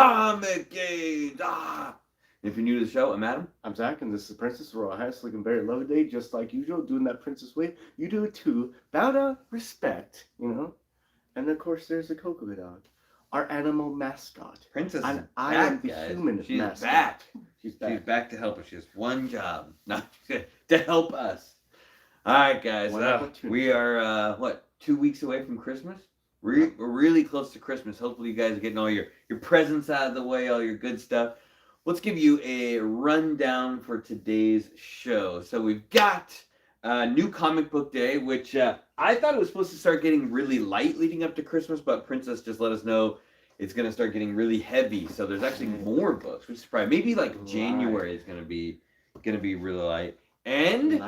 ComicGains. If you're new to the show, I'm Adam. I'm Zach, and this is Princess Royal House, looking very lovely today, just like usual, doing that princess wave. You do it too. Bow down, respect, And of course, there's the Cocoa Dog, our animal mascot. Princess and is I back, am the guys. human She's mascot. back. She's back. She's back to help us. She has one job, not to help us. All right, guys. We are 2 weeks away from Christmas. We're really close to Christmas. Hopefully, you guys are getting all your presents out of the way, all your good stuff. Let's give you a rundown for today's show. So we've got new comic book day, which I thought it was supposed to start getting really light leading up to Christmas, but Princess just let us know it's going to start getting really heavy. So there's actually more books, which is probably maybe like January is going to be really light. And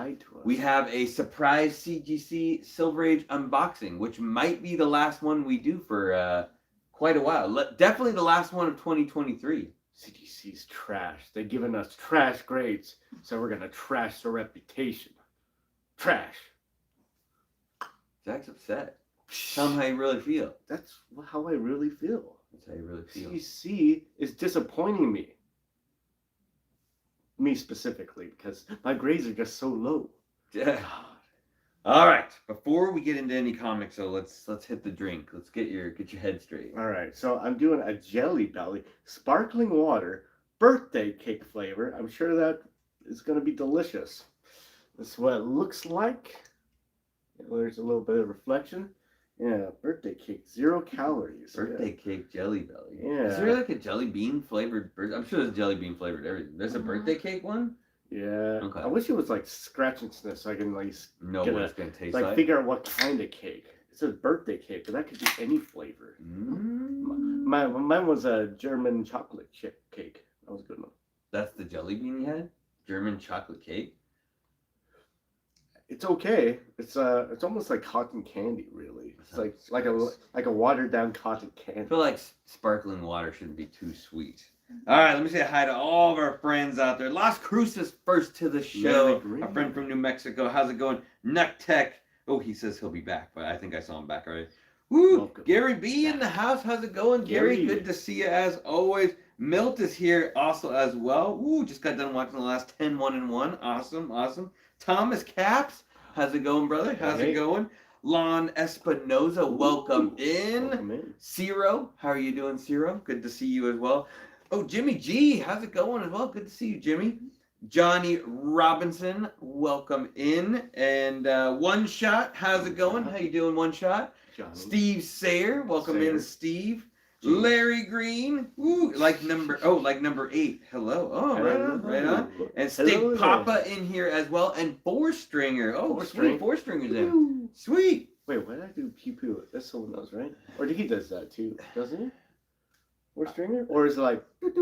we have a surprise CGC Silver Age unboxing, which might be the last one we do for quite a while. Definitely the last one of 2023. CGC's trash. They're giving us trash grades, so we're gonna trash their reputation. Trash. Zach's upset. Tell him how you really feel. That's how I really feel. That's how you really feel. CGC is disappointing me. Me specifically, because my grades are just so low. Yeah. All right. Before we get into any comics, so let's hit the drink. Let's get your head straight. All right. So I'm doing a Jelly Belly sparkling water birthday cake flavor. I'm sure that is going to be delicious. This is what it looks like. There's a little bit of reflection. Yeah, birthday cake, 0 calories. Birthday cake Jelly Belly. Yeah. Is there like a jelly bean flavored? I'm sure there's jelly bean flavored everything. There's a birthday cake one. Yeah. Okay. I wish it was like scratch and sniff so I can like know what it's gonna taste like. Figure out what kind of cake. It says birthday cake, but that could be any flavor. Mine was a German chocolate chip cake. That was a good one. That's the jelly bean you had? German chocolate cake? It's okay. It's almost like cotton candy, really. It's like a watered down cotton candy. I feel like sparkling water shouldn't be too sweet. All right, let me say hi to all of our friends out there. Las Cruces first to the show. Our friend from New Mexico. How's it going? Nuck Tech. Oh, he says he'll be back, but I think I saw him back already. Woo! Welcome. Gary B in the house. How's it going, Gary? Good to see you as always. Milt is here also as well. Woo! Just got done watching the last 10 1-in-1. Awesome. Thomas Caps. How's it going, brother? How's it going? Lon Espinoza, welcome in. Ciro, how are you doing, Ciro? Good to see you as well. Oh, Jimmy G, how's it going as well? Good to see you, Jimmy. Johnny Robinson, welcome in. And One Shot, how's it going? How you doing, One Shot? Johnny. Steve Sayer, welcome in, Steve. Jeez. Larry Green, woo, like number 8. Hello. Oh, right on. And Stig Papa in here as well. And Four Stringer. Oh, Four Stringer's in. Sweet. Wait, why did I do pew pew? That's someone else, right? Or he does that too, doesn't he? Four Stringer? Or is it like you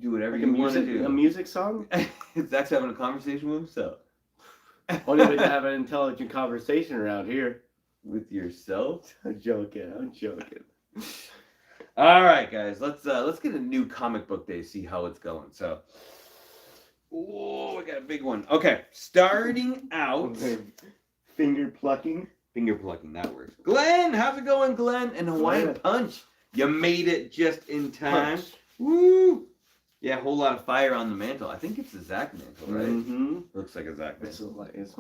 do whatever you want to do? A music song? Zach's having a conversation with himself. Only way to have an intelligent conversation around here. With yourself? I'm joking. All right, guys, let's get a new comic book day, see how it's going. So, we got a big one. Okay, starting out. Finger plucking, that works. Glenn, how's it going, Glenn? And Hawaiian Punch, you made it just in time. Woo! Yeah, a whole lot of fire on the mantle. I think it's a Zach mantle, right? Mm-hmm. Looks like a Zach mantle. It's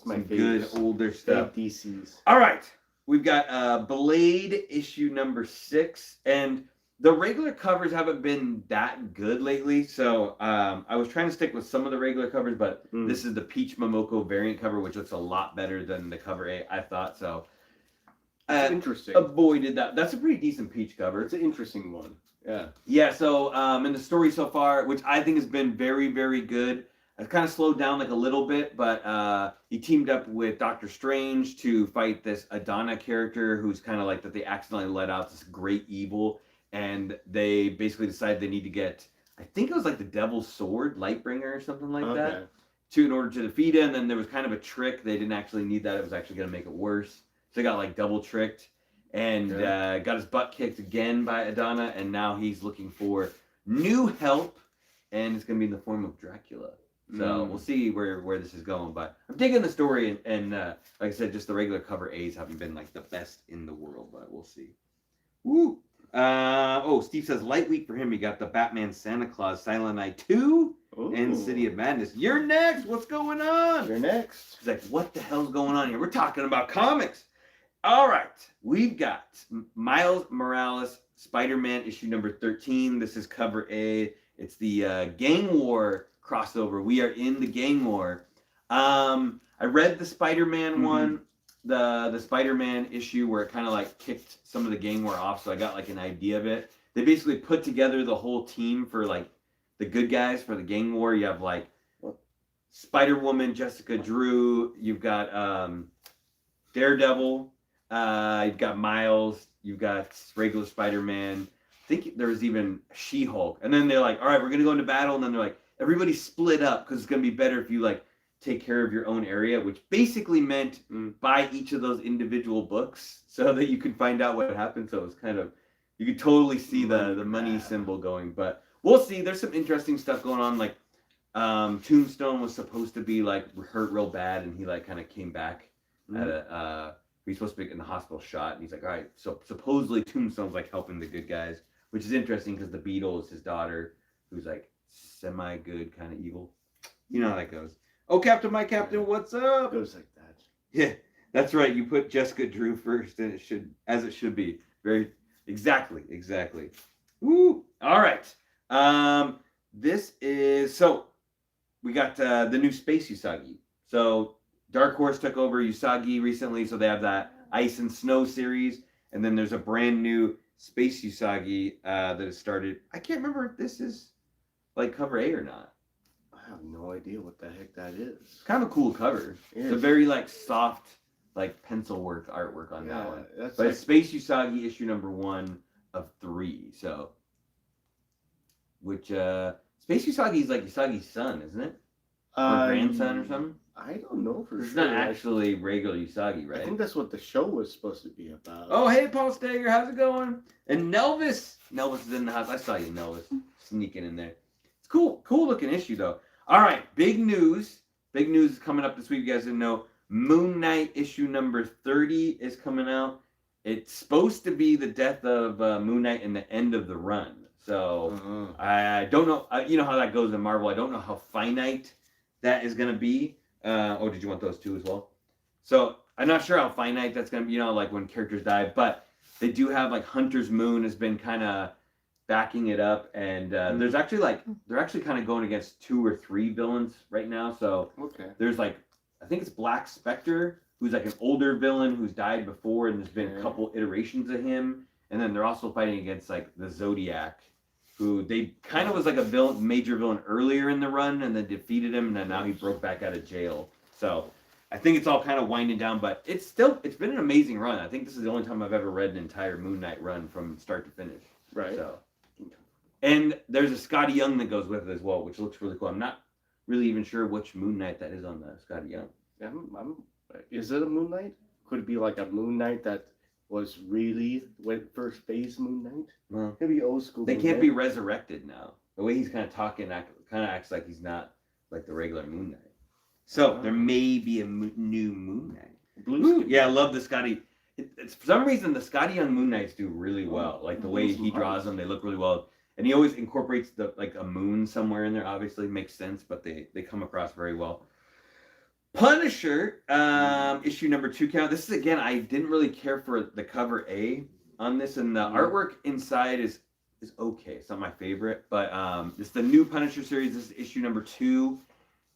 my good older stuff. DCs. All right. We've got Blade issue number 6, and the regular covers haven't been that good lately, so I was trying to stick with some of the regular covers, but this is the Peach Momoko variant cover, which looks a lot better than the cover A, I thought, so interesting. Avoided that. That's a pretty decent Peach cover. It's an interesting one. Yeah, so in the story so far, which I think has been very, very good, I've kind of slowed down like a little bit, but he teamed up with Doctor Strange to fight this Adana character who's kind of like that they accidentally let out this great evil, and they basically decided they need to get, I think it was like the Devil's Sword, Lightbringer or something like that, in order to defeat it, and then there was kind of a trick. They didn't actually need that. It was actually going to make it worse. So they got like double tricked and got his butt kicked again by Adana, and now he's looking for new help, and it's going to be in the form of Dracula. So we'll see where this is going, but I'm digging the story, and like I said, just the regular cover A's haven't been like the best in the world, but we'll see. Woo! Steve says light week for him. He got the Batman Santa Claus Silent Night 2 and City of Madness. You're next. What's going on? You're next. He's like, what the hell's going on here? We're talking about comics. All right. We've got Miles Morales, Spider-Man issue number 13. This is cover A. It's the Gang War crossover. We are in the Gang War. I read the Spider-Man one, the Spider-Man issue where it kind of like kicked some of the Gang War off, so I got like an idea of it. They basically put together the whole team for like the good guys for the Gang War. You have like Spider-Woman, Jessica Drew, you've got Daredevil, you've got Miles, you've got regular Spider-Man. I think there was even She-Hulk. And then they're like, all right, we're going to go into battle. And then they're like, everybody split up because it's going to be better if you like take care of your own area, which basically meant buy each of those individual books so that you can find out what happened. So it was kind of, you could totally see the money symbol going. But we'll see. There's some interesting stuff going on. Like Tombstone was supposed to be like hurt real bad, and he like kind of came back at a he's supposed to be in the hospital shot, and he's like, all right, so supposedly Tombstone's like helping the good guys, which is interesting because the Beetle is his daughter, who's like semi-good, kind of evil. You know how that goes. Oh, Captain, my Captain, what's up? It goes like that. Yeah, that's right. You put Jessica Drew first, and it should be. Very exactly. Woo! All right. This is so we got the new Space Usagi. So Dark Horse took over Usagi recently, so they have that Ice and Snow series, and then there's a brand new Space Usagi that has started. I can't remember if this is like cover A or not. I have no idea what the heck that is. Kind of a cool cover. It's a very like soft, like pencil work artwork on that one. But like... it's Space Usagi issue number 1 of 3. So, which Space Usagi is like Usagi's son, isn't it? Or grandson or something? I don't know for sure. It's not actually regular Usagi, right? I think that's what the show was supposed to be about. Oh, hey, Paul Steger, how's it going? And Nelvis is in the house. I saw you, Nelvis, sneaking in there. It's cool looking issue though. All right, big news. Big news is coming up this week. You guys didn't know. Moon Knight issue number 30 is coming out. It's supposed to be the death of Moon Knight in the end of the run. So I don't know. You know how that goes in Marvel. I don't know how finite that is going to be. Did you want those two as well? So I'm not sure how finite that's going to be, you know, like when characters die. But they do have like Hunter's Moon has been kind of backing it up, and there's actually like they're actually kind of going against 2 or 3 villains right now. So there's like I think it's Black Spectre, who's like an older villain who's died before, and there's been a couple iterations of him. And then they're also fighting against like the Zodiac, who they kind of was like a major villain earlier in the run, and then defeated him, and then now he broke back out of jail. So I think it's all kind of winding down, but it's been an amazing run. I think this is the only time I've ever read an entire Moon Knight run from start to finish. Right. So. And there's a Scotty Young that goes with it as well, which looks really cool. I'm not really even sure which Moon Knight that is on the Scotty Young. Is it a Moon Knight? Could it be like a Moon Knight that was really first phase Moon Knight? Well, maybe old school. They can't be resurrected now. The way he's kind of talking, kind of acts like he's not like the regular Moon Knight. So there may be a new Moon Knight. Yeah, I love the Scotty. It's for some reason the Scotty Young Moon Knights do really well. Like the way he draws them, they look really well. And he always incorporates like a moon somewhere in there. Obviously, makes sense, but they come across very well. Punisher, issue number 2 count. This is again, I didn't really care for the cover A on this, and the artwork inside is okay. It's not my favorite, but it's the new Punisher series. This is issue number 2.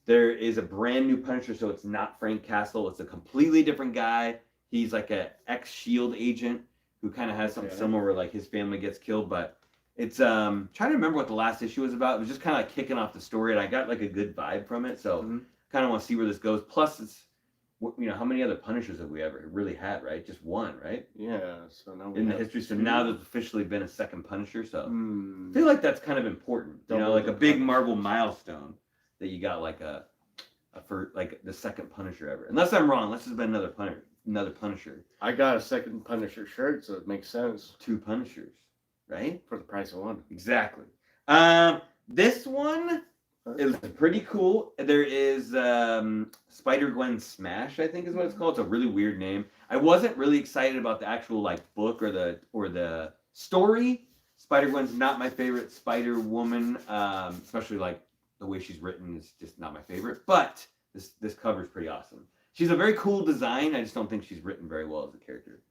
There is a brand new Punisher, so it's not Frank Castle. It's a completely different guy. He's like an ex-SHIELD agent who kind of has something similar where like his family gets killed, but it's trying to remember what the last issue was about. It was just kind of like kicking off the story, and I got like a good vibe from it, so kind of want to see where this goes. Plus, it's how many other Punishers have we ever really had, right? Just one, right? Yeah. So now in the history, so now there's officially been a second Punisher. So I feel like that's kind of important, like a big Marvel milestone that you got like for like the second Punisher ever. Unless I'm wrong, unless there's been another Punisher. I got a second Punisher shirt, so it makes sense. 2 Punishers. Right? For the price of 1. Exactly. This one is pretty cool. There is Spider-Gwen Smash, I think is what it's called. It's a really weird name. I wasn't really excited about the actual like book or the Story, Spider-Gwen's not my favorite Spider-Woman, especially like the way she's written is just not my favorite. But this cover is pretty awesome. She's a very cool design. I just don't think she's written very well as a character.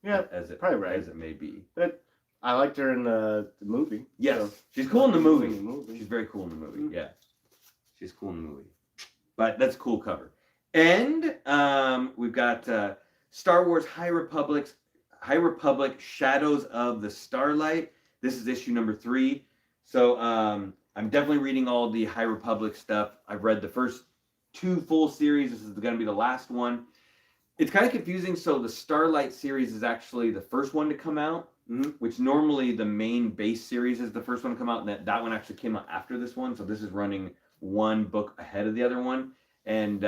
Yeah, as it probably right. as it may be. But I liked her in the movie. Yes, so. she's cool in the movie. She's very cool in the movie. Mm-hmm. Yeah, she's cool in the movie. But that's a cool cover. And we've got Star Wars High Republic, Shadows of the Starlight. This is issue number 3. So I'm definitely reading all the High Republic stuff. I've read the first 2 full series. This is going to be the last one. It's kind of confusing. So the Starlight series is actually the first one to come out, which normally the main base series is the first one to come out. And that one actually came out after this one. So this is running one book ahead of the other one. And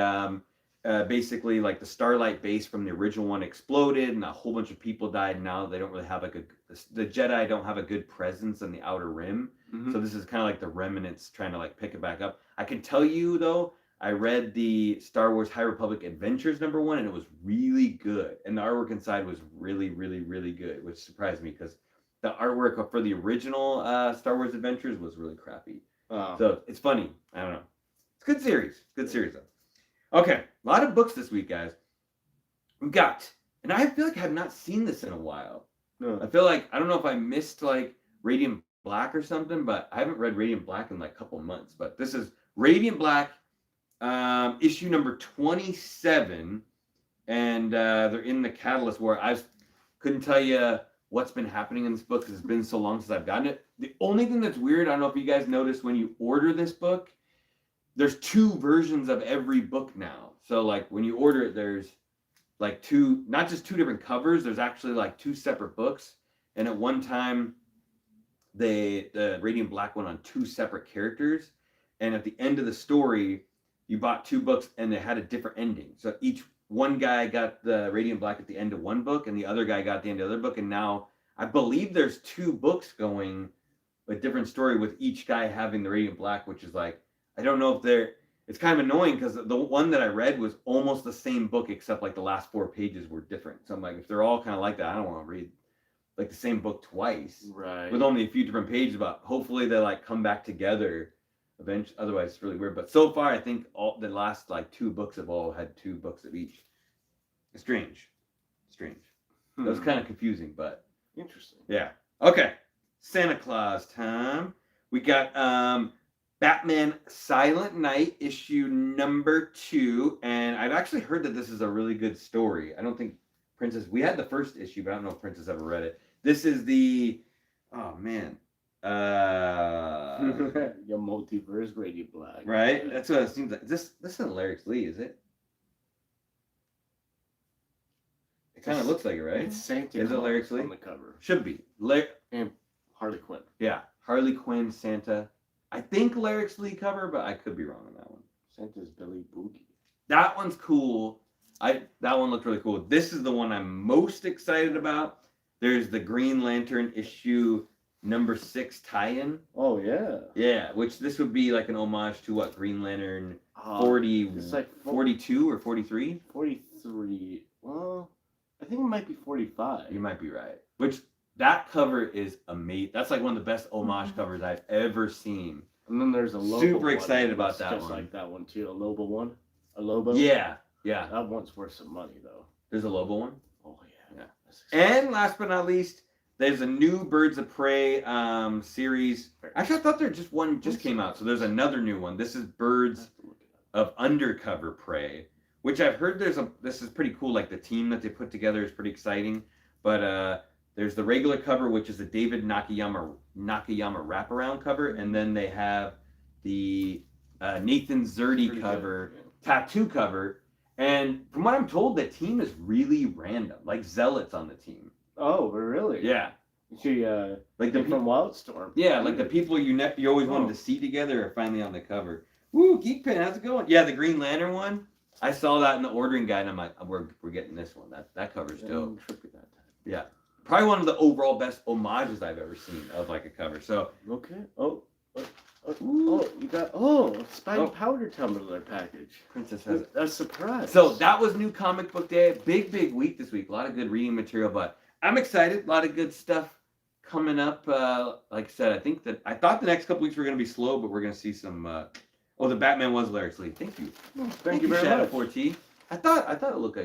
basically, like the Starlight base from the original one exploded, and a whole bunch of people died. And now they don't really have the Jedi don't have a good presence in the Outer Rim. So this is kind of like the remnants trying to like pick it back up. I can tell you though, I read the Star Wars High Republic Adventures #1, and it was really good. And the artwork inside was really, really, really good, which surprised me because the artwork for the original Star Wars Adventures was really crappy. Oh. So it's funny. I don't know. It's a good series. Good series though. Okay, a lot of books this week, guys. We've got, and I feel like I have not seen this in a while. No. I feel like, I don't know if I missed like Radiant Black or something, but I haven't read Radiant Black in like a couple months. But this is Radiant Black, issue number 27, and they're in the Catalyst War. I couldn't tell you what's been happening in this book because it's been so long since I've gotten it. The only thing that's weird, I don't know if you guys noticed when you order this book, there's 2 versions of every book now. So like when you order it, there's like 2, not just 2 different covers, there's actually like 2 separate books. And at one time, the Radiant Black went on 2 separate characters. And at the end of the story, you bought 2 books and they had a different ending. So one guy got the Radiant Black at the end of one book and the other guy got the end of the other book. And now I believe there's 2 books going, a different story with each guy having the Radiant Black, which is like, I don't know if it's kind of annoying because the one that I read was almost the same book except like the last 4 pages were different. So I'm like, if they're all kind of like that, I don't want to read like the same book twice. Right. With only a few different pages, but hopefully they like come back together eventually. Otherwise it's really weird. But so far I think all the last like 2 books have all had 2 books of each. It's strange. That was kind of confusing, but interesting. Yeah. Okay. Santa Claus time. We got Batman Silent Night, issue number 2. And I've actually heard that this is a really good story. I don't think we had the first issue, but I don't know if Princess ever read it. This is the, oh man. Your multiverse Radiant Black. Right? That's what it seems like. This isn't Larry Lee, is it? It kind of looks like it, right? It's Santa Is it Larry Lee? on the cover. Should be. And Harley Quinn. Yeah. Harley Quinn, Santa. I think Larry Lee cover, but I could be wrong on that one. Santa's Billy Boogie. That one's cool. That one looked really cool. This is the one I'm most excited about. There's the Green Lantern issue number 6 tie-in. Oh yeah. Yeah, which this would be like an homage to what Green Lantern 40, it's like 42 or 43? 43. Well, I think it might be 45. You might be right. Which that cover is amazing. That's like one of the best homage covers I've ever seen. And then there's a Lobo Super one excited about that's that just one. like that one too. A Lobo one. A Lobo. Yeah. That one's worth some money though. There's a Lobo one. Oh yeah. And last but not least, there's a new Birds of Prey series. Actually, I thought there just came out. So there's another new one. This is Birds of Undercover Prey, which I've heard this is pretty cool. Like the team that they put together is pretty exciting. But there's the regular cover, which is a David Nakayama wraparound cover, and then they have the Nathan Zerdy cover, tattoo cover. And from what I'm told, the team is really random, like Zealots on the team. Oh, really? Yeah. She like the from Wildstorm. Yeah, like the people you always wanted to see together are finally on the cover. Woo, Geek Pen, how's it going? Yeah, the Green Lantern one. I saw that in the ordering guide, and I'm like, we're getting this one. That cover's dope. Yeah, probably one of the overall best homages I've ever seen of like a cover. So okay. You got Spidey powder tumbler package. Princess has it. That's a surprise. So that was New Comic Book Day. Big week this week. A lot of good reading material, but I'm excited. A lot of good stuff coming up. Like I said, I thought the next couple weeks were going to be slow, but we're going to see some. The Batman was Larry Lee. Thank you. Thank you very Shadow much. 4T. I thought it looked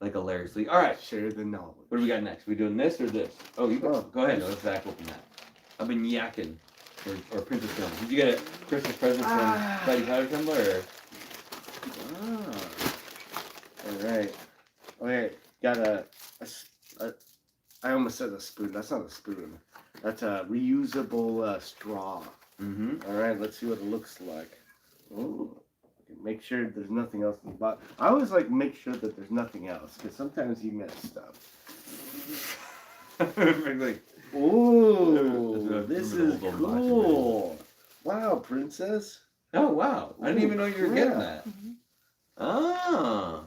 like a Larry Lee. All right. Share the knowledge. What do we got next? We doing this or this? Oh, you go ahead. Let Zach open that. I've been yakking. Or Princess Tumbler. Did you get a Christmas present from Spidey Powder Tumbler? Or? All right. Okay, got a I almost said a spoon. That's not a spoon. That's a reusable straw. Mm-hmm. All right, let's see what it looks like. Ooh. Make sure there's nothing else in the bottom. I always like make sure that there's nothing else because sometimes you miss stuff. Like, ooh, this is cool. Wow, princess. Oh, wow. I didn't even know you were getting that. Mm-hmm. Ah.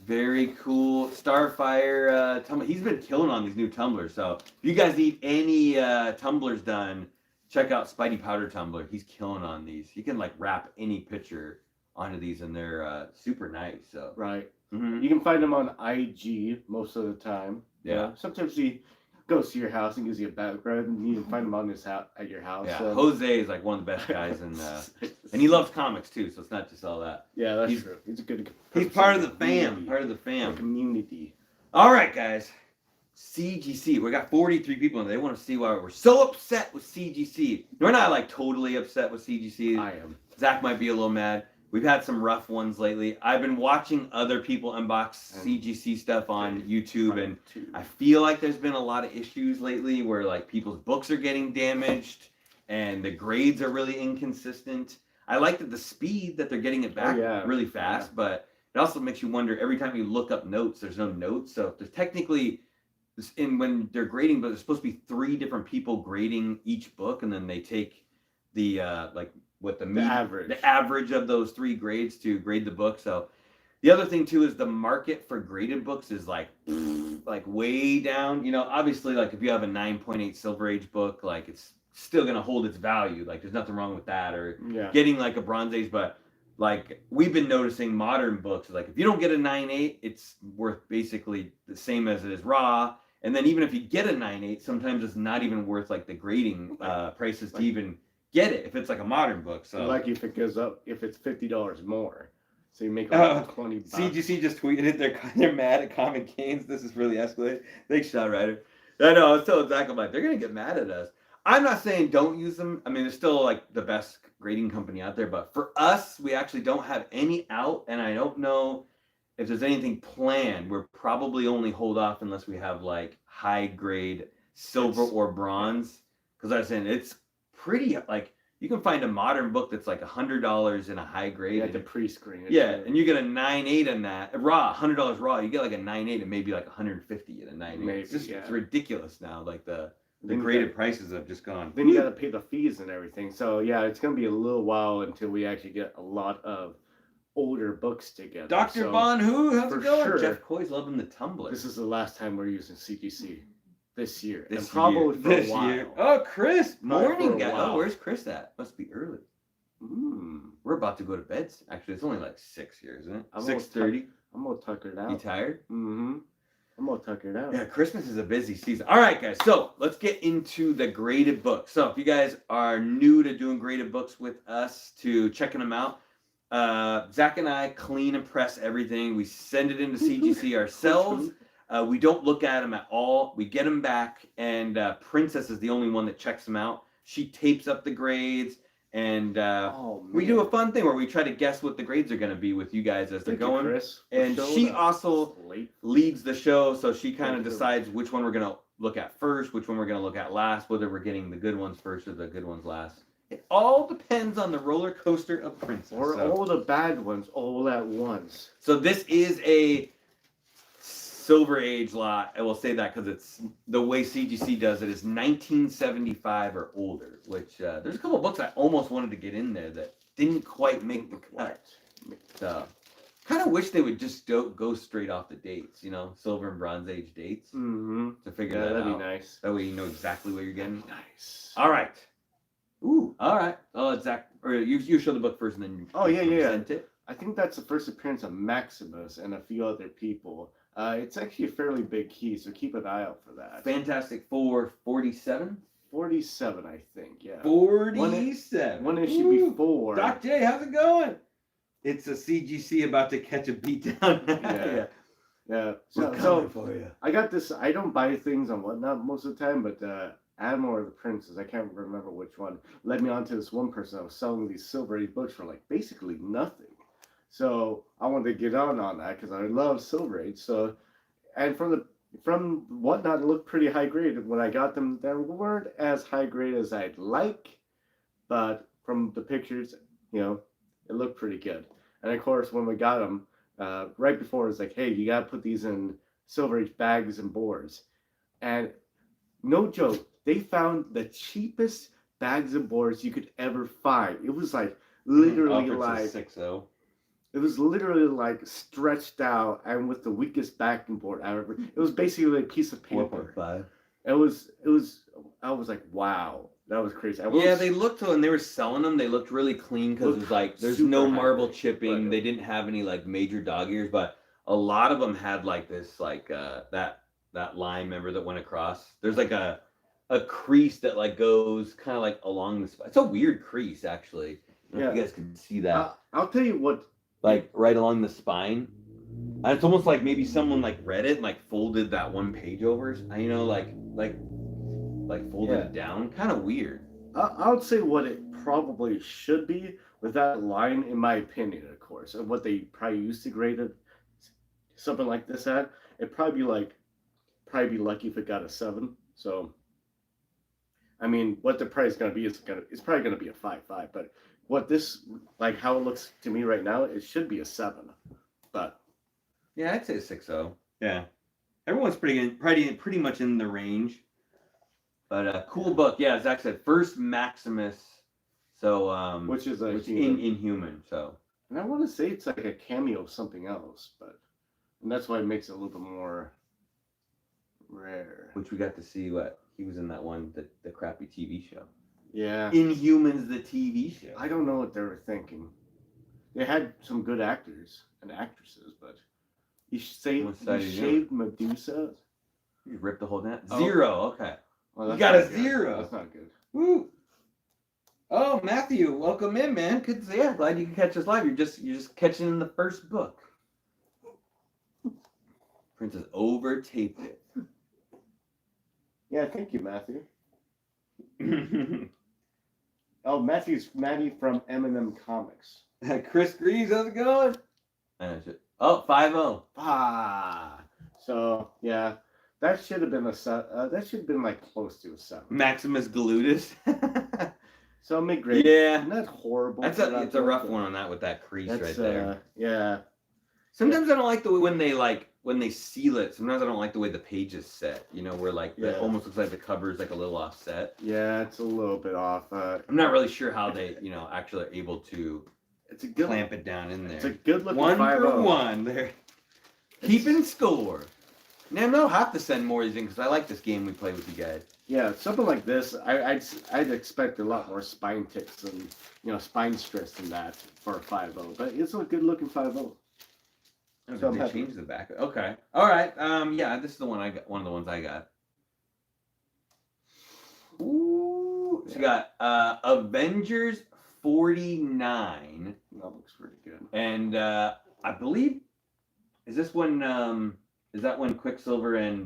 Very cool. Starfire tumbler. He's been killing on these new tumblers. So if you guys need any tumblers done, check out Spidey Powder Tumbler. He's killing on these. He can like wrap any picture onto these and they're super nice. So Right. mm-hmm. You can find him on IG most of the time. Yeah. Sometimes he goes to your house and gives you a background, and you can find him on his house at your house. Yeah. Jose is like one of the best guys, and he loves comics too. So it's not just all that. Yeah, that's true. He's a good. He's part of the fam. Part of the fam. Community. All right, guys. CGC. We got 43 people, and they want to see why we're so upset with CGC. We're not like totally upset with CGC. I am. Zach might be a little mad. We've had some rough ones lately. I've been watching other people unbox CGC stuff on YouTube, and I feel like there's been a lot of issues lately where like people's books are getting damaged and the grades are really inconsistent. I like that the speed that they're getting it back really fast, but it also makes you wonder every time you look up notes, there's no notes. So there's technically, when they're grading, but there's supposed to be 3 different people grading each book, and then they take the the average of those 3 grades to grade the book. So the other thing too is the market for graded books is like way down. You know, obviously like if you have a 9.8 Silver Age book, like it's still gonna hold its value. Like there's nothing wrong with that, or getting like a Bronze Age. But like we've been noticing modern books, like if you don't get a 9.8, it's worth basically the same as it is raw. And then even if you get a 9.8, sometimes it's not even worth like the grading prices to even get it if it's like a modern book. So like if it goes up, if it's $50 more, so you make like $20. CGC just tweeted it. They're mad at ComicGains. This is really escalated. Thanks, Shot Rider. I know. I was telling Zach, I'm like, they're gonna get mad at us. I'm not saying don't use them. I mean, they're still like the best grading company out there. But for us, we actually don't have any out, and I don't know if there's anything planned. We're probably only hold off unless we have like high grade silver or bronze. Because I was saying it's pretty like you can find a modern book that's like $100 in a high grade. You have to pre-screen it. Yeah, and you get a 9.8 in that raw, $100 raw. You get like a 9.8 and maybe like 150 in a 9.8. Maybe, it's ridiculous now. Like the graded prices have just gone. Then you got to pay the fees and everything. So yeah, it's gonna be a little while until we actually get a lot of older books together. Dr. Von Who, how's it going? Sure. Jeff Coy's loving the Tumblr. This is the last time we're using CGC this year. This and probably year. for a while. Year. Oh, Chris, morning guy. While. Oh, where's Chris at? Must be early. We're about to go to bed. Actually, it's only like 6 here, isn't it? 6:30. I'm gonna tucker it out. You tired? I'm gonna tucker it out. Yeah, Christmas is a busy season. All right, guys. So let's get into the graded books. So if you guys are new to doing graded books with us, to checking them out, Zach and I clean and press everything. We send it into CGC ourselves. We don't look at them at all. We get them back, and Princess is the only one that checks them out. She tapes up the grades, and we do a fun thing where we try to guess what the grades are going to be with you guys as they're going. Chris, and she also leads the show, so she kind of decides which one we're going to look at first, which one we're going to look at last, whether we're getting the good ones first or the good ones last. It all depends on the roller coaster of Princess. Or all the bad ones all at once. So this is a Silver Age lot. I will say that because it's the way CGC does it is 1975 or older, which there's a couple of books I almost wanted to get in there that didn't quite make the cut. So kind of wish they would just go straight off the dates, you know, Silver and Bronze Age dates to figure that out. That'd be nice. That way you know exactly what you're getting. Nice. All right. Ooh, all right. Oh, Zach, or you show the book first and then you present it. I think that's the first appearance of Maximus and a few other people. It's actually a fairly big key, so keep an eye out for that. Fantastic Four 47? 47, I think, yeah. 47. One issue before. Doc J, how's it going? It's a CGC about to catch a beatdown. Yeah. Yeah. We're coming for you. I got this. I don't buy things on Whatnot most of the time, but Admiral or the Princess, I can't remember which one, led me on to this one person that was selling these Silver Age books for like basically nothing. So I wanted to get on that because I love Silver Age. So, and from Whatnot, it looked pretty high grade. When I got them, they weren't as high grade as I'd like, but from the pictures, you know, it looked pretty good. And of course, when we got them, right before, it was like, hey, you got to put these in Silver Age bags and boards. And no joke, they found the cheapest bags and boards you could ever find. It was like literally like 6-0. It was literally like stretched out and with the weakest backing board ever. It was basically a piece of paper. 4.5. It was. I was like, wow, that was crazy. Yeah, they looked when they were selling them. They looked really clean because it was like there's no marble chipping. Right. They didn't have any like major dog ears, but a lot of them had like this like that line. Remember that went across? There's like a crease that like goes kind of like along the spine. It's a weird crease actually. I don't know if you guys can see that. I'll tell you what. Like right along the spine. And it's almost like maybe someone like read it and like folded that one page over. You know, like folded it down. Kind of weird. I would say what it probably should be with that line, in my opinion, of course, and what they probably used to grade it, something like this at. It'd probably be lucky if it got a 7. So, I mean, what the price is gonna be it's probably gonna be a 5.5, but. What this, like how it looks to me right now, it should be a 7. But yeah, I'd say a 6.0. Yeah, everyone's pretty much in the range. But cool book. Yeah, Zach said first Maximus. So which is Inhuman. So and I want to say it's like a cameo of something else, and that's why it makes it a little bit more rare. Which we got to see what he was in that one the crappy TV show. Yeah. Inhumans, the TV show. I don't know what they were thinking. They had some good actors and actresses, but he shaved Medusa. You ripped the whole net. 0. Okay. Well, you got a 0. That's not good. Woo. Oh, Matthew, welcome in, man. Good. Yeah, glad you can catch us live. You're just catching in the first book. Princess over taped it. Yeah, thank you, Matthew. Oh, Matty from M&M Comics. Chris Greaves, how's it going? Oh, 5-0. So yeah, that should have been that should have been like close to a 7. Maximus Glutus. So mid-grade. Yeah, not horrible. It's a rough one on that with that crease right there. Yeah. Sometimes I don't like the way when they seal it. Sometimes I don't like the way the page is set. You know, where like it almost looks like the cover is like a little offset. Yeah, it's a little bit off. I'm not really sure how they actually are able to. It's a good clamp it down in there. It's a good looking 1 5-0. for 1 there. Keeping score. Now I don't have to send more of these in because I like this game we play with you guys. Yeah, something like this, I'd expect a lot more spine ticks and spine stress than that for a 5-0. But it's a good looking 5-0. So they changed the back. Okay. All right. Yeah, this is the one I got. One of the ones I got. Ooh. So you got Avengers 49. That looks pretty good. And I believe is this when is that when Quicksilver and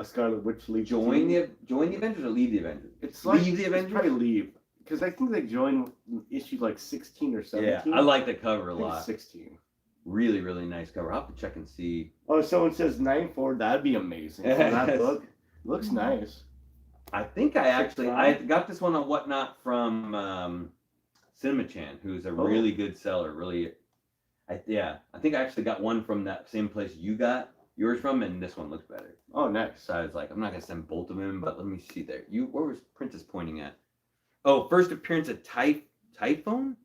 Scarlet Witch leave join the Avengers or leave the Avengers? It's like leave the Avengers. Probably leave because I think they join issue like 16 or 17. Yeah, I like the cover a lot. 16. Really, really nice cover. I'll have to check and see. Oh, someone says 9-4. That'd be amazing. That book looks nice. I think I got this one on Whatnot from Cinema-chan, who's a really good seller. Really, I think I actually got one from that same place you got yours from, and this one looks better. Oh, nice. So I was like, I'm not gonna send both of them, but let me see there. Where was Princess pointing at? Oh, first appearance of Typhoon.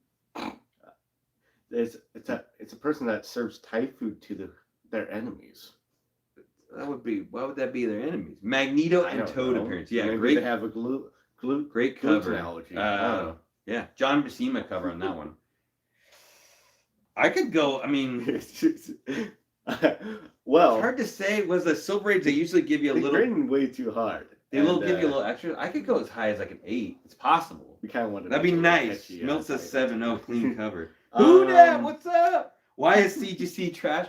It's a person that serves Thai food to their enemies. Why would that be their enemies? Magneto and Toad appearance. Yeah, maybe great. They have a great cover. Analogy. Yeah, John Buscema cover on that one. I could go. I mean, Well, It's hard to say. Was the Silver Age? They usually give you a they're little. grading way too hard. They will give you a little extra. I could go as high as like an 8. It's possible. We kind of want to. That'd be make it nice. catchy, Milt says 7-0 clean cover. Um, Who dat? What's up? Why is CGC trash?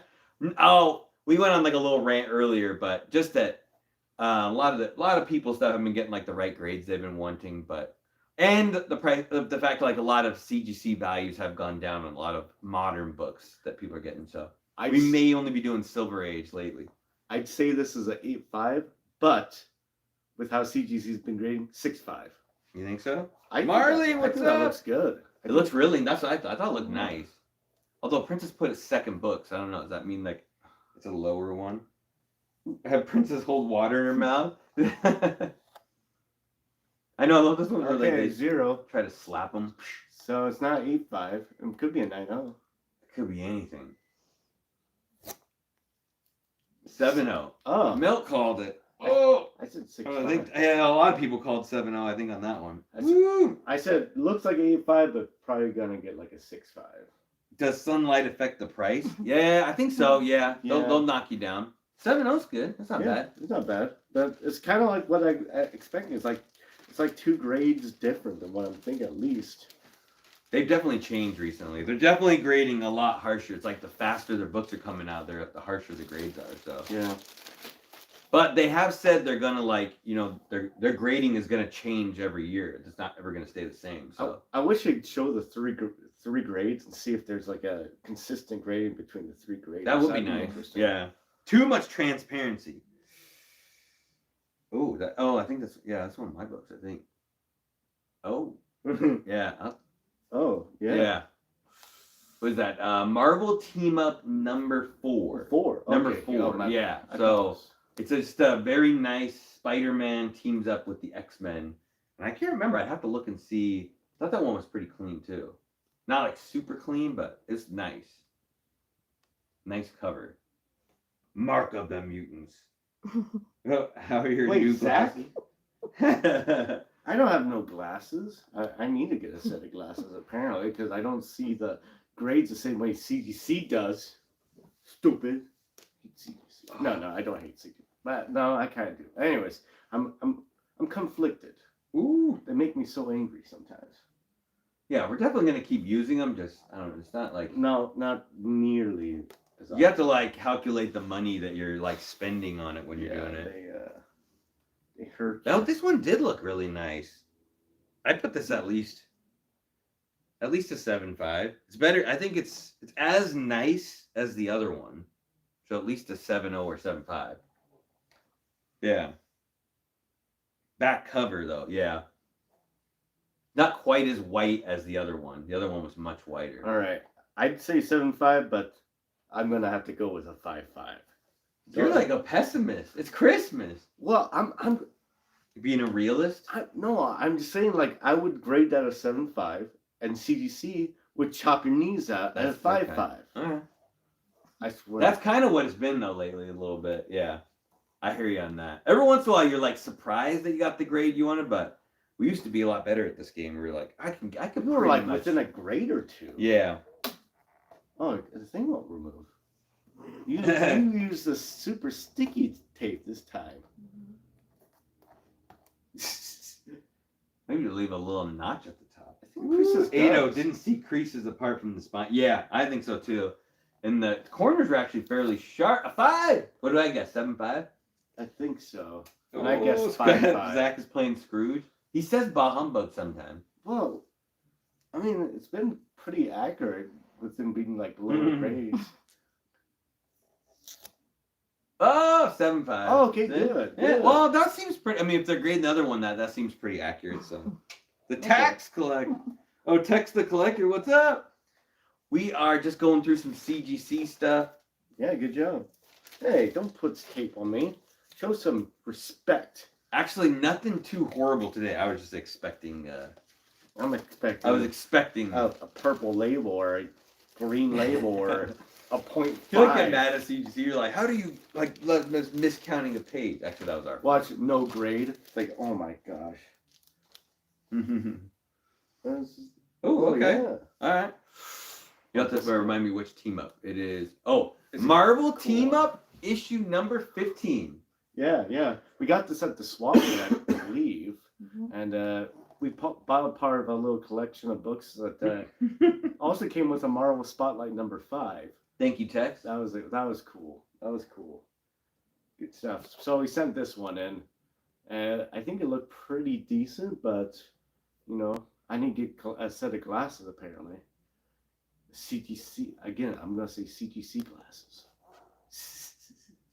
Oh, we went on like a little rant earlier, but just that a lot of people stuff have been getting like the right grades they've been wanting, but and the price, the fact like a lot of CGC values have gone down on a lot of modern books that people are getting. So we may only be doing Silver Age lately. I'd say this is an 8.5, but with how CGC's been grading, 6.5. You think so? Marley, what's up? That looks good. It looks really. That's what I thought. I thought it looked nice. Although Princess put its second book, so I don't know. Does that mean like it's a lower one? Have Princess hold water in her mouth? I know. I love this one. Where Okay, they 0. try to slap them. So it's not 8.5. It could be a 9.0. It could be anything. 7-0. Oh, Milk called it. Oh, I said 6.5. I think a lot of people called 7-0. I think on that one. I said looks like 8.5, but probably gonna get like a 6.5. Does sunlight affect the price? Yeah, I think so. Yeah, they'll knock you down. 7-0's good. That's not bad. It's not bad, but it's kind of like what I expected. It's like 2 grades different than what I'm thinking at least. They've definitely changed recently. They're definitely grading a lot harsher. It's like the faster their books are coming out, the harsher the grades are. So yeah. But they have said they're gonna their grading is gonna change every year. It's not ever gonna stay the same. So I wish they'd show the three grades and see if there's like a consistent grading between the 3 grades. that would be nice. Yeah. Too much transparency. Oh, I think that's one of my books, I think. Oh. Yeah. Oh, yeah. Yeah. What is that? Marvel Team Up number 4. 4. Number Okay. 4. Yeah. So it's just a very nice Spider-Man teams up with the X-Men. And I can't remember. I'd have to look and see. I thought that one was pretty clean too. Not like super clean, but it's nice. Nice cover. Mark of the Mutants. How are your new Zach? glasses? I don't have no glasses. I need to get a set of glasses apparently because I don't see the grades the same way CGC does. Stupid. CGC. No, I don't hate CGC. But no, I kind of do. Anyways, I'm conflicted. Ooh, they make me so angry sometimes. Yeah, we're definitely gonna keep using them. Just I don't know. It's not like no, not nearly. As you have to like calculate the money that you're like spending on it when you're doing it. They hurt. Now this one did look really nice. I'd put this at least a 7.5. It's better. I think it's as nice as the other one. So at least a 7.0 or 7.5. Yeah. Back cover though, yeah. Not quite as white as the other one. The other one was much whiter. All right. I'd say 7.5, but I'm gonna have to go with a 5.5. You're like a pessimist. It's Christmas. Well, I'm being a realist. I'm just saying like I would grade that a 7.5, and CGC would chop your knees out at a 5.5. Okay. All right. I swear. That's kind of what it's been though lately, a little bit. Yeah, I hear you on that. Every once in a while, you're like surprised that you got the grade you wanted, but we used to be a lot better at this game. We were like, I can. We were like within a grade or 2. Yeah. Oh, the thing won't remove. You use the super sticky tape this time. Maybe to leave a little notch at the top. I think Creases Ado didn't see creases apart from the spine. Yeah, I think so too. And the corners are actually fairly sharp. A 5. What do I guess? 7.5. I think so. And I guess 5.5. Zach is playing Scrooge. He says bah humbug sometimes. Well, I mean, it's been pretty accurate with them being like lower grades. Oh, 7.5. Oh, okay, good. Yeah, well, that seems pretty. I mean, if they're grading the other one, that seems pretty accurate. So, the tax collector. Oh, Tex the collector. What's up? We are just going through some CGC stuff. Yeah, good job. Hey, don't put tape on me. Show some respect. Actually, nothing too horrible today. I was just expecting. I was expecting a purple label or a green label or a 0.5. You don't get mad at CGC. You're like, how do you like miscounting a page? Actually, that was our. Watch no grade. It's like, oh my gosh. Oh, okay. Yeah. All right. You have to remind me which team up it is. Oh, Is it Marvel cool? Team Up issue number 15. Yeah. We got this at the swap meet, I believe, and we bought a part of a little collection of books that also came with a Marvel Spotlight number 5. Thank you, Tex. That was cool. That was cool. Good stuff. So we sent this one in, and I think it looked pretty decent, but I need to get a set of glasses apparently. CGC again. I'm gonna say CGC glasses.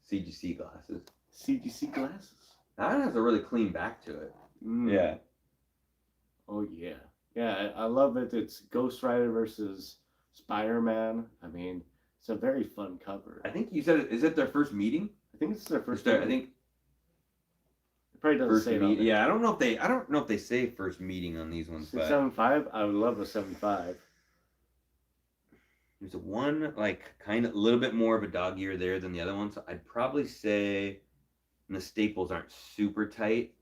CGC glasses. CGC glasses. That has a really clean back to it. Yeah. Oh yeah. I love it. It's Ghost Rider versus Spider-Man. I mean, it's a very fun cover. I think you said is it their first meeting? I think it's their first. I think it probably doesn't say it on there. Yeah, I don't know if they say first meeting on these ones. 675. I would love a 75. There's one kind of a little bit more of a dog ear there than the other one, so I'd probably say, and the staples aren't super tight,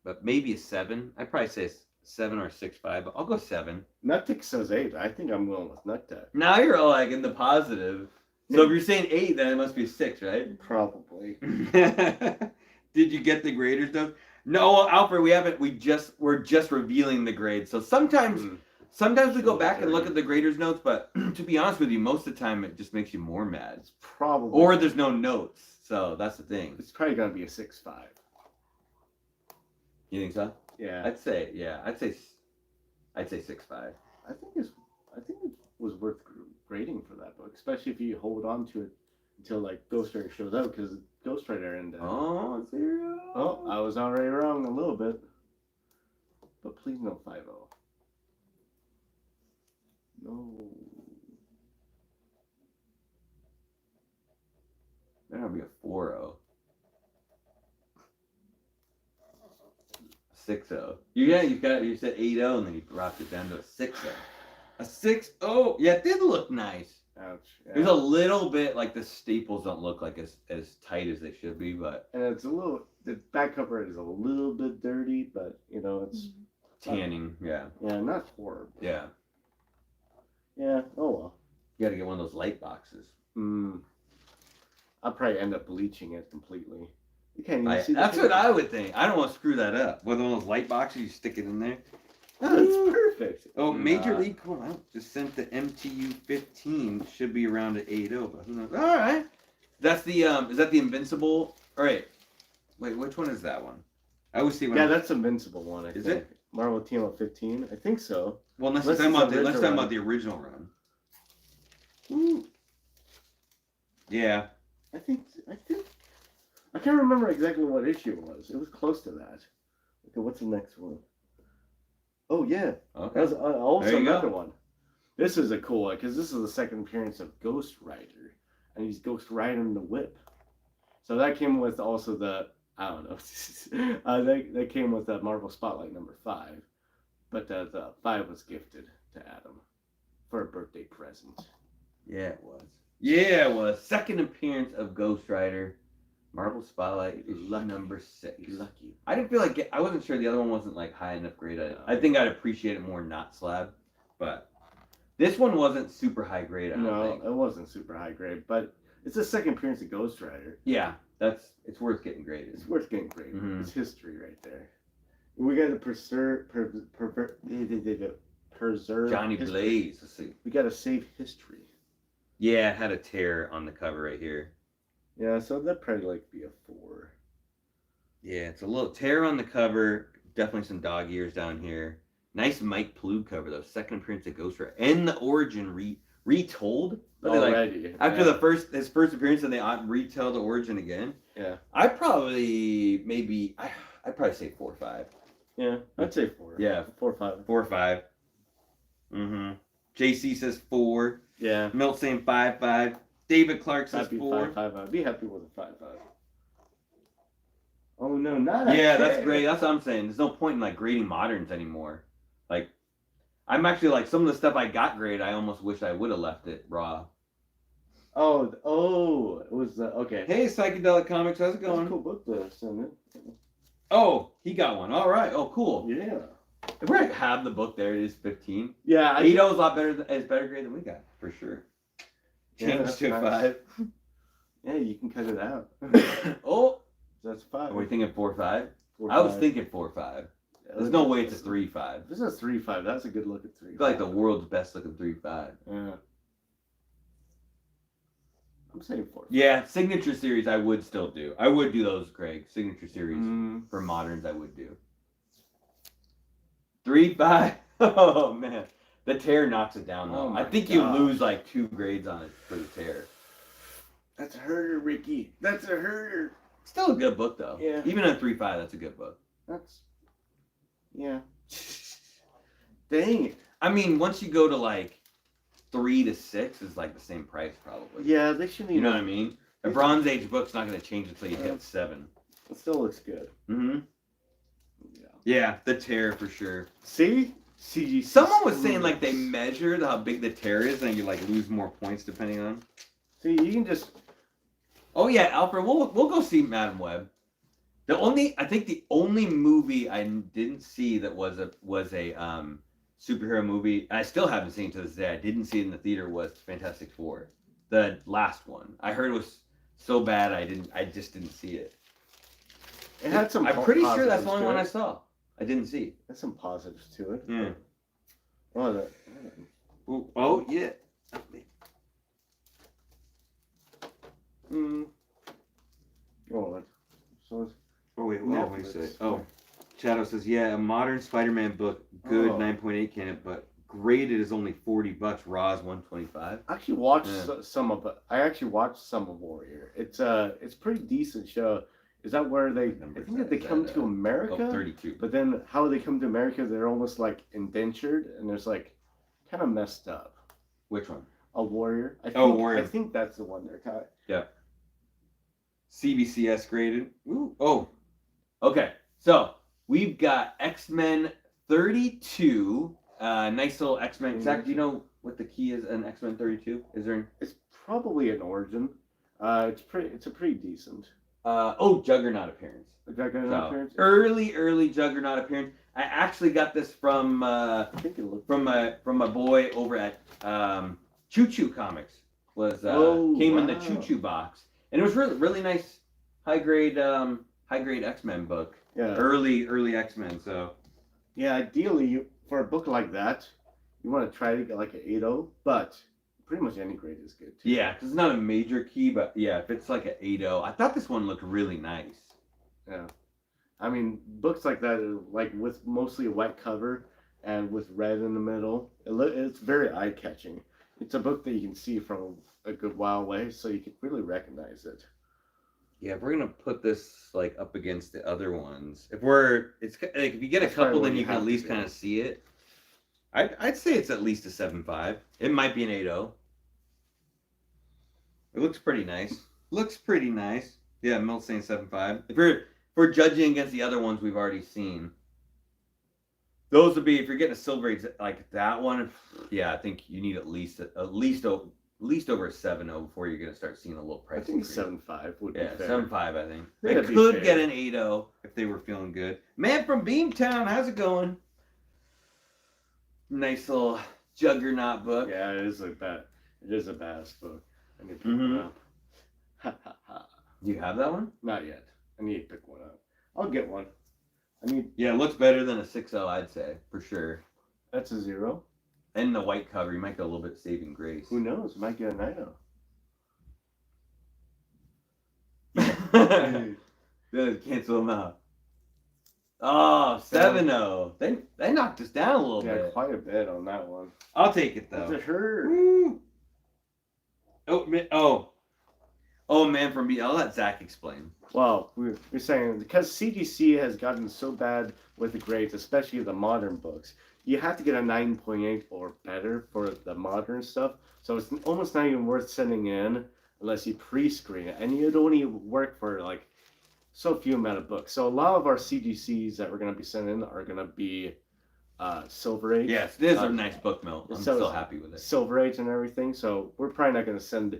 but maybe a 7. I'd probably say 7 or 6.5, but I'll go 7. Nuttick says 8. I think I'm going with Nuttick. Now you're all in the positive. So if you're saying 8, then it must be a 6, right? Probably. Did you get the graders though? No, Alfred, we haven't. We're just revealing the grades. So sometimes we go back and look at the graders notes, but to be honest with you, most of the time it just makes you more mad. It's probably or there's no notes. So that's the thing. It's probably gonna be a 6.5. You think so? Yeah. I'd say 6.5. I think it was worth grading for that book, especially if you hold on to it until Ghost Rider shows up, because Ghost Rider and oh, serious? Oh, I was already wrong a little bit, but please no 5.0. No. There's gonna be a 4.0. 6.0. You said 8.0 and then you dropped it down to a 6.0. A 6.0. Yeah, it did look nice. Ouch. Yeah. There's a little bit the staples don't look as tight as they should be, but and it's the back cover is a little bit dirty, but it's tanning. Yeah. Yeah, not horrible. Yeah. Yeah. Oh well. You got to get one of those light boxes. I'll probably end up bleaching it completely. You can't even see. That's what I would think. I don't want to screw that up. With one of those light boxes, you stick it in there. Oh, it's perfect. Oh, Major League Cool. I just sent the MTU 15. Should be around at 8.0, but who knows? All right. That's the is that the Invincible? All right. Wait, which one is that one? I always see one. Yeah, that's Invincible one. Is it Marvel Team Up 15? I think so. Well, let's talk about the original run. Ooh. Yeah. I think I can't remember exactly what issue it was. It was close to that. Okay, what's the next one? Oh yeah, okay. That was also another one. This is a cool one because this is the second appearance of Ghost Rider, and he's Ghost Riding the whip. So that came with also the that came with the Marvel Spotlight number 5, but the 5 was gifted to Adam for a birthday present. Yeah, it was. Yeah, it was. Second appearance of Ghost Rider. Marvel Spotlight is number 6. Lucky. I didn't feel I wasn't sure the other one wasn't high enough grade. I think I'd appreciate it more not slab, but this one wasn't super high grade. I don't think. It wasn't super high grade, but it's the second appearance of Ghost Rider. Yeah, it's worth getting graded. It's worth getting graded. It's history right there. We got to preserve Johnny history. Blaze. Let's see. We got to save history. Yeah, it had a tear on the cover right here. Yeah, so that'd probably be a 4. Yeah, it's a little tear on the cover. Definitely some dog ears down here. Nice Mike Ploog cover though. Second appearance of Ghost Rider and the origin retold. Already. After his first appearance, and they retell the origin again. Yeah. I'd probably say 4 or 5. Yeah, I'd say 4. Yeah, 4 or 5. 4 or 5. JC says 4. Yeah. Milt saying 5.5. David Clark says 4. 5.5. I'd be happy with a 5.5. Oh no, not a Yeah, tear. that's great. That's what I'm saying. There's no point in grading moderns anymore. I'm actually some of the stuff I got graded, I almost wish I would have left it raw. Oh, it was okay. Hey, Psychedelic Comics, how's it going? That's a cool book to send it. Oh, he got one. All right. Oh, cool. Yeah. If we have the book there, it is 15. Yeah, 8 is a lot better. Is better grade than we got for sure. Change to nice. 5. Yeah, you can cut it out. Oh, That's 5. are we thinking 4-5? 4, I was 5. thinking 4-5. Yeah, There's no way it's a 3-5. This is a 3-5. That's a good look at 3. It's like the world's best looking 3-5. Yeah. I'm saying 4. Yeah, signature series I would still do. I would do those, Greg. Signature series Mm. for moderns I would do. 3-5. Oh man, the tear knocks it down though. Oh I my think you gosh. lose like 2 grades on it for the tear. That's a herder, Ricky. That's a herder. Still a good book though. Yeah. Even at 3-5, that's a good book. That's. Yeah. Dang it. I mean, once you go to like 3 to 6 is like the same price probably. Yeah, they shouldn't You know even. what I mean? A Bronze Age book's not going to change until you hit 7. It still looks good. Mm-hmm. Yeah. Yeah, the tear for sure. See? CGC. Someone was saying like they measured how big the tear is and you like lose more points depending on. See, you can just. Oh yeah, Alfred, we'll go see Madam Web. I think the only movie I didn't see that was a superhero movie, and I still haven't seen it to this day. I didn't see it in the theater. Was Fantastic Four, the last one. I heard it was so bad I just didn't see it. It had some. I'm pretty sure that's the only positives to one I it. saw. I didn't see. There's some positives to it. Yeah. Oh, Oh yeah. Mm. Oh, so it's. Oh wait, what wait a Netflix. sec. Oh, Shadow says, yeah, a modern Spider-Man book, good Oh. 9.8 can, but graded is only $40. Raw's 125. I actually watched Yeah. some of it. I actually watched some of Warrior. It's pretty decent show. Is that where they? I think that they come to America. Oh, 32. But then how they come to America, they're almost like indentured, and there's like kind of messed up. Which one? A Warrior. I think, Oh, Warrior. I think that's the one they're kind of. CBCS graded. Ooh. Oh. Okay. So we've got X-Men 32. Nice little X-Men. Zach, do you know what the key is in X-Men 32? Is there? It's probably an origin. It's a pretty decent. Juggernaut appearance. So, early Juggernaut appearance. I actually got this from I think it looked from a boy over at Choo Choo Comics. Oh, Came in the wow. Choo Choo box, and it was really nice high grade X-Men book. Yeah. Early X-Men. So Yeah, ideally, for a book like that, you want to try to get like an 8.0, but pretty much any grade is good too. yeah, because it's not a major key, but yeah, if it's like an 8.0, I thought this one looked really nice. Yeah. I mean, books like that are like with mostly a white cover and with red in the middle. It's very eye-catching. It's a book that you can see from a good while away, so you can really recognize it. Yeah, if we're gonna put this like up against the other ones, if you get a That's couple, probably then what you you can at have to least do. kind of see it. I'd say it's at least a 7.5. It might be an 8.0. It looks pretty nice. Yeah, Milt's saying 7.5. If we're judging against the other ones we've already seen, those would be, if you're getting a Silver Age like that one. Yeah, I think you need at least over a 7.0 before you're gonna start seeing a little price. I think increase. 7.5 would be Yeah, fair. 7.5. I think Yeah, they that'd be could fair. get an 8.0 if they were feeling good. Man from Beamtown, how's it going? Nice little Juggernaut book. Yeah, it is a badass book. I need to pick Mhm. one up. Ha ha ha. Do you have that one? Not yet. I need to pick one up. I'll get one. Yeah, it looks better than a 6.0, I'd say for sure. That's a 0. And the white cover, you might get a little bit saving grace. Who knows? Might get a 9.0. Cancel them out. Oh, 7.0. They knocked us down a little Yeah, bit. quite a bit on that one. I'll take it That's though. a her. Woo. Oh, man from B. I'll let Zach explain. Well, we're saying because CGC has gotten so bad with the grades, especially the modern books, you have to get a 9.8 or better for the modern stuff. So it's almost not even worth sending in unless you pre-screen it, and you'd only work for like so few amount of books. So a lot of our CGCs that we're going to be sending are going to be Silver Age. Yes, this is a nice book, Mel. I'm so still happy with it. Silver Age and everything. So we're probably not going to send.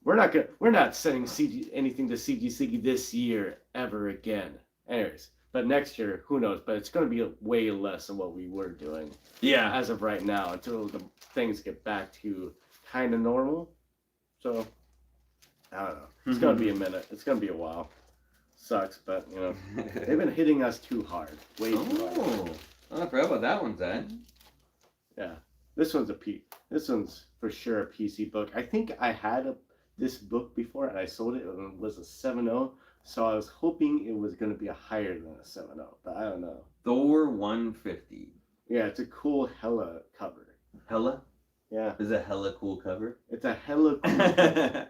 We're not sending anything to CGC this year ever again. Anyways, But next year, who knows? But it's going to be way less than what we were doing Yeah. as of right now until the things get back to kind of normal. So, I don't know. It's going to be a minute. It's going to be a while. Sucks, but, you know, they've been hitting us too hard. Way too hard. Oh, I forgot about that one, Zach. Yeah. This one's This one's for sure a PC book. I think I had this book before and I sold it and it was a 7.0. So I was hoping it was going to be a higher than a 7.0, but I don't know. Thor 150. Yeah, it's a cool Hella cover. Hella? Yeah. Is a hella cool cover? It's a hella cool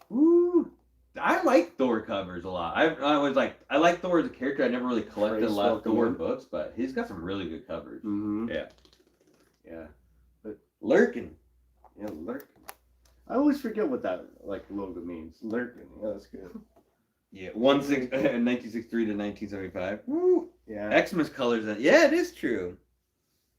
Woo! I like Thor covers a lot. I was like, I like Thor as a character. I never really collected a lot of Thor books, but he's got some really good covers. Mm-hmm. Yeah. Yeah. But Lurkin. Yeah, Lurkin. I always forget what that logo means. Lurkin. Yeah, that's good. Yeah, 1963 to 1975. Woo! Yeah. Xmas colors. Yeah, it is true.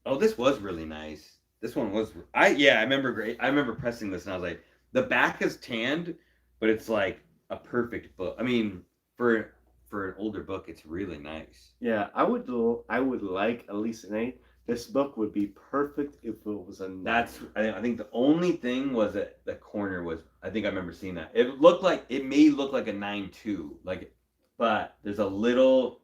Oh, this was really nice. This one was. I remember pressing this and I was like, the back is tanned, but it's like a perfect book. I mean, for an older book, it's really nice. Yeah, I would like at least an 8. This book would be perfect if it was a 9. I think the only thing was that the corner was. I think I remember seeing that. It may look like a 9.2, but there's a little,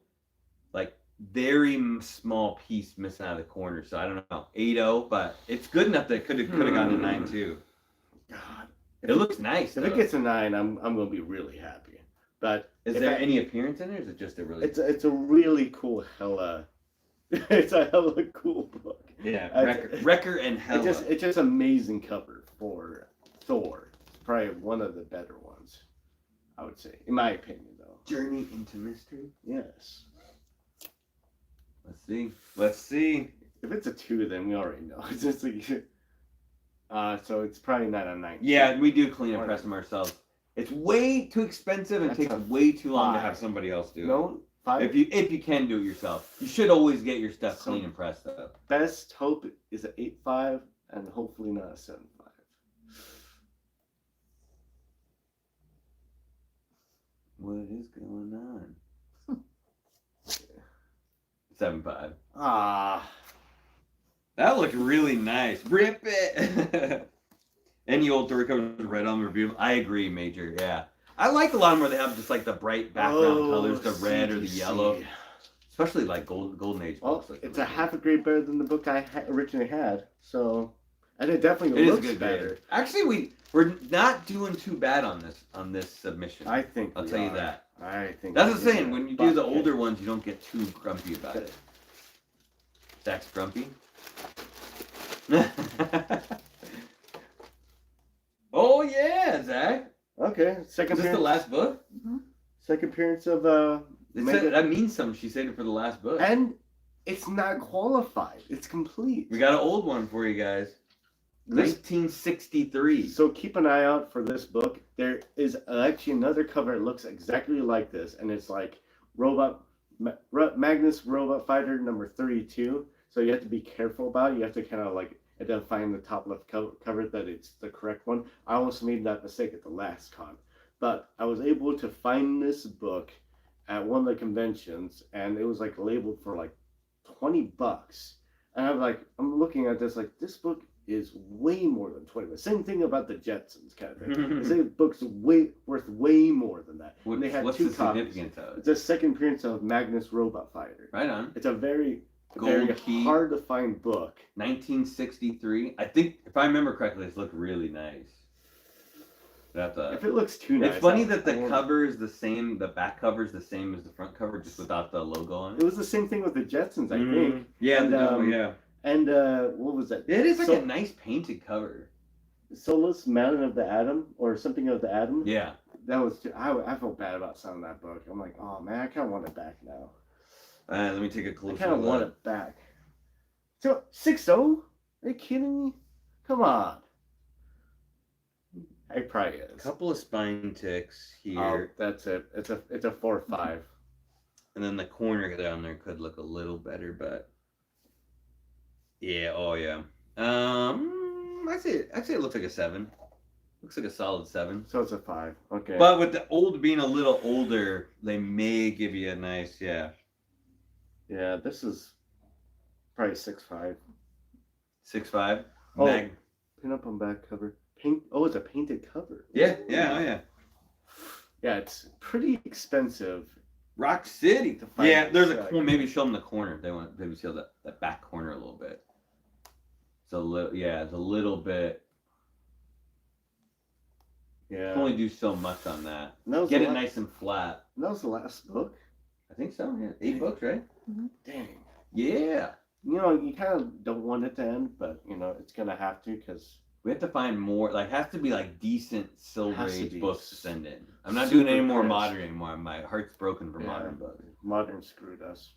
very small piece missing out of the corner. So I don't know, 8.0, but it's good enough that it could have gotten a 9.2. God, it looks nice. If it gets a 9, I'm gonna be really happy. But is there any appearance in it? Or is it just a really? It's a really cool Hella. It's a hella cool book. Yeah, Wrecker and Hella. It's just amazing cover for Thor. It's probably one of the better ones, I would say, in my opinion, though. Journey into Mystery. Yes. Let's see. If it's a 2, then we already know. It's just so it's probably not a 9. Yeah, we do clean and press them ourselves. It's way too expensive and takes way too long to have somebody else do it. No. 5? If you can do it yourself, you should always get your stuff clean and pressed though. Best hope is an 8.5 and hopefully not a 7.5. What is going on? 7.5. Ah, that looked really nice. Rip it. Any old Thor covers red on review. I agree, Major. Yeah. I like a lot of them where they have just the bright background colors, the red or the yellow, especially Golden Age books. It's a half a grade better than the book I originally had. So, and it definitely looks better. Actually, we're not doing too bad on this submission. I think I'll tell you that. I think that's the saying. When you do the older ones, you don't get too grumpy about it. Zach's grumpy. Oh yeah, Zach. Okay, second. Is this the last book? Mm-hmm. Second appearance of that means something. She saved it for the last book. And it's not qualified. It's complete. We got an old one for you guys. 1963. So keep an eye out for this book. There is actually another cover that looks exactly like this, and it's Magnus Robot Fighter number 32. So you have to be careful about it. You have to kind of identify in the top left cover that it's the correct one. I almost made that mistake at the last con, but I was able to find this book at one of the conventions, and it was labeled for $20. And I'm looking at this this book is way more than 20. The same thing about the Jetsons kind of thing. This book's worth way more than that. What's the significance of it? It's the second appearance of Magnus Robot Fighter. Right on. It's a very key. Hard to find book. 1963. I think if I remember correctly, this looked really nice. If it looks too nice. It's funny that the cover is the same, the back cover is the same as the front cover, just without the logo on it. It was the same thing with the Jetsons, I think. Yeah, and, And what was that? It is a nice painted cover. Solus Mountain of the Atom or something of the Atom. Yeah. That was. I felt bad about selling that book. I'm like, oh man, I kind of want it back now. Let me take a closer look. I kind of want it back. So 6.0? Are you kidding me? Come on. It probably is. A couple of spine ticks here. Oh, that's it. It's a 4.5. And then the corner down there could look a little better, but yeah. Oh yeah. I'd say it looks like a 7. Looks like a solid 7. So it's a 5. Okay. But with the old being a little older, they may give you a nice, yeah. Yeah, this is probably 6.5. 6.5. Oh, Mag. pin up on back cover. Paint. Oh, it's a painted cover. Yeah, yeah, oh yeah. Yeah, it's pretty expensive. Rock City. To find Yeah, there's this, a maybe show them the corner. They want maybe show that back corner a little bit. It's a little, yeah, it's a little bit. Yeah. Only do so much on that. that Get it nice and flat. That was the last book. I think so. Yeah, 8 books, right? Dang. Yeah. You know, you kind of don't want it to end, but you know it's gonna have to because We have to find more. Like, has to be like decent Silver Has to Age be books to send in. I'm not super doing any more crisp. modern anymore. My heart's broken for Yeah. modern books. modern screwed us.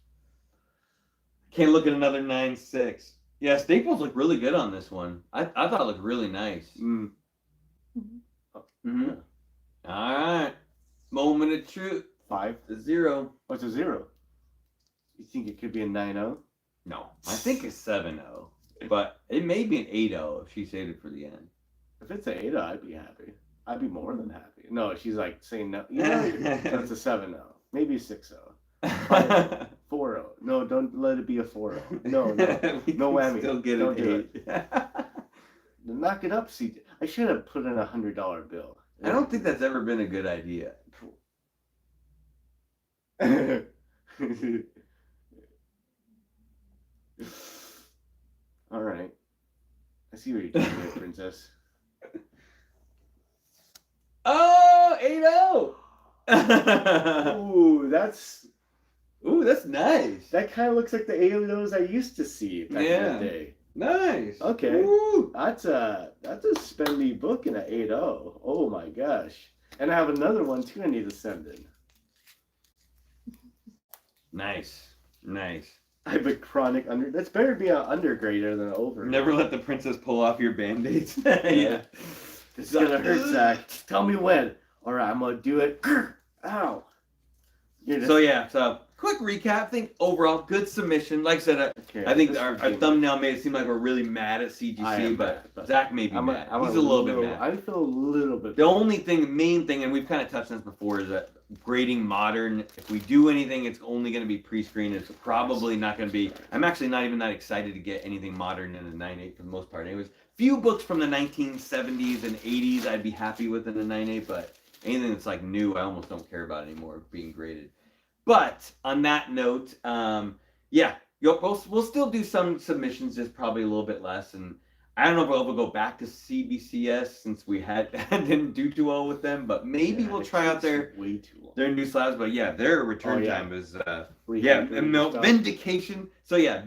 Can't look at another 9.6. Yeah, Staples look really good on this one. I thought it looked really nice. Mm. Mm-hmm. All right. Moment of truth. 5. 0. Oh, it's a 0. You think it could be a 9-0? No, I think it's 7.0. But it may be an 8.0 if she saved it for the end. If it's an 8-0, I'd be happy. I'd be more than happy. No, she's like saying no. You know, that's a 7-0. Maybe a 6-0. 4-0. No, don't let it be a 4-0. No, no whammy. Still get Don't an do 8. Knock it up, CJ. I should have put in a $100 bill. I don't think that's ever been a good idea. All right. I see what you're doing here, princess. Oh, 8.0. Ooh, That's nice. that kind of looks like the 8-0s I used to see back in the day. Nice. Okay. Ooh. That's a spendy book in an 8-0. Oh my gosh. And I have another one too I need to send in. Nice. I have a chronic under. That's better be an undergrader than an over. Never let the princess pull off your band-aids. Yeah. This is gonna hurt, Zach. Tell me when. All right, I'm gonna do it. Ow. So quick recap. I think overall good submission. Like I said, I think our thumbnail made it seem like we're really mad at CGC, but Zach may be mad. He's a little bit mad. I feel a little bit. The only main thing, and we've kind of touched on this before, is that grading modern. If we do anything, it's only going to be pre-screened. It's probably not going to be. I'm actually not even that excited to get anything modern in a 9.8 for the most part. Anyways, few books from the 1970s and 80s I'd be happy with in a 9.8, but anything that's like new, I almost don't care about anymore being graded. But on that note, we'll still do some submissions, just probably a little bit less. And I don't know if we'll ever go back to CBCS since we didn't do too well with them. But maybe we'll try out their new slabs. But yeah, their return time is vindication. So yeah,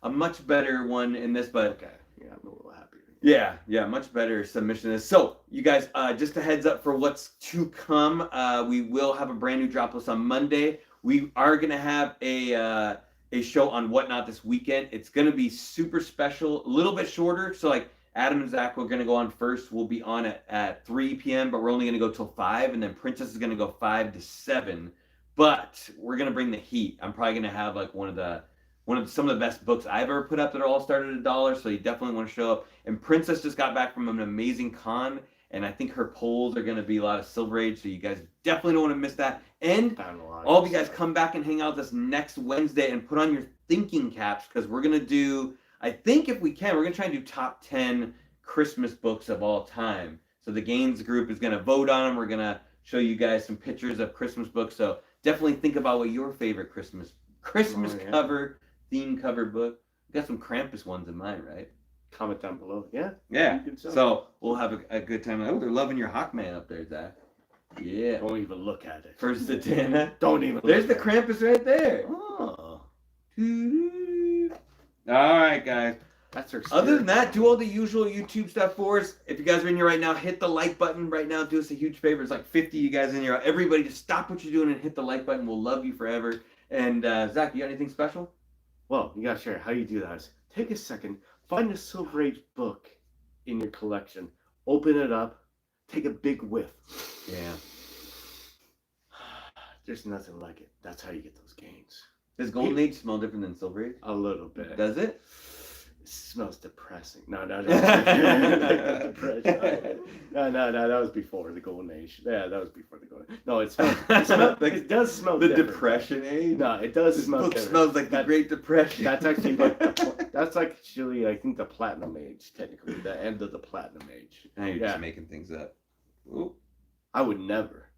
a much better one in this. But okay, yeah, I'm a little happier. Yeah, much better submission is. So, you guys, just a heads up for what's to come. We will have a brand new drop list on Monday. We are going to have a show on Whatnot this weekend. It's going to be super special, a little bit shorter. So, like, Adam and Zach, we're going to go on first. We'll be on at 3 p.m., but we're only going to go till 5. And then Princess is going to go 5 to 7. But we're going to bring the heat. I'm probably going to have, like, some of the best books I've ever put up that are all started at $1, so you definitely want to show up. And Princess just got back from an amazing con, and I think her polls are going to be a lot of Silver Age, so you guys definitely don't want to miss that. And all of you guys come back and hang out this next Wednesday and put on your thinking caps, because we're going to do, I think if we can, we're going to try and do top 10 Christmas books of all time. So the Gains group is going to vote on them. We're going to show you guys some pictures of Christmas books, so definitely think about what your favorite Christmas cover, theme cover book. You got some Krampus ones in mind, right? Comment down below. Yeah. So we'll have a good time. Oh, they're loving your Hawkman up there, Zach. Yeah. Don't even look at it. For Zatanna. Don't even. There's the Krampus right there. Oh. All right, guys. That's her. Other than that, do all the usual YouTube stuff for us. If you guys are in here right now, hit the like button right now. Do us a huge favor. It's like 50 of you guys in here. Everybody, just stop what you're doing and hit the like button. We'll love you forever. And Zach, you got anything special? Well, you gotta share. How you do that is take a second, find a Silver Age book in your collection, open it up, take a big whiff. Yeah. There's nothing like it. That's how you get those gains. Does Golden Age smell different than Silver Age? A little bit. Does it? It smells depressing. No. Depression. No, that was before the golden age. Yeah, that was before the golden age. No, it does smell the different. Depression age? No, it does This smell book different. smells like the Great Depression. That's actually like that's actually, I think, the Platinum Age, technically. The end of the Platinum Age. Now you're just making things up. Ooh. I would never.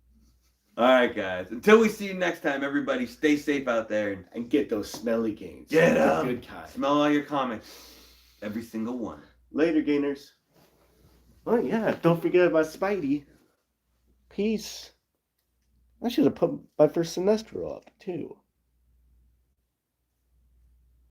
All right, guys. Until we see you next time, everybody, stay safe out there. And get those smelly gains. Get The them. good kind. Smell all your comics. Every single one. Later, gainers. Oh, yeah. Don't forget about Spidey. Peace. I should have put my first semester up, too.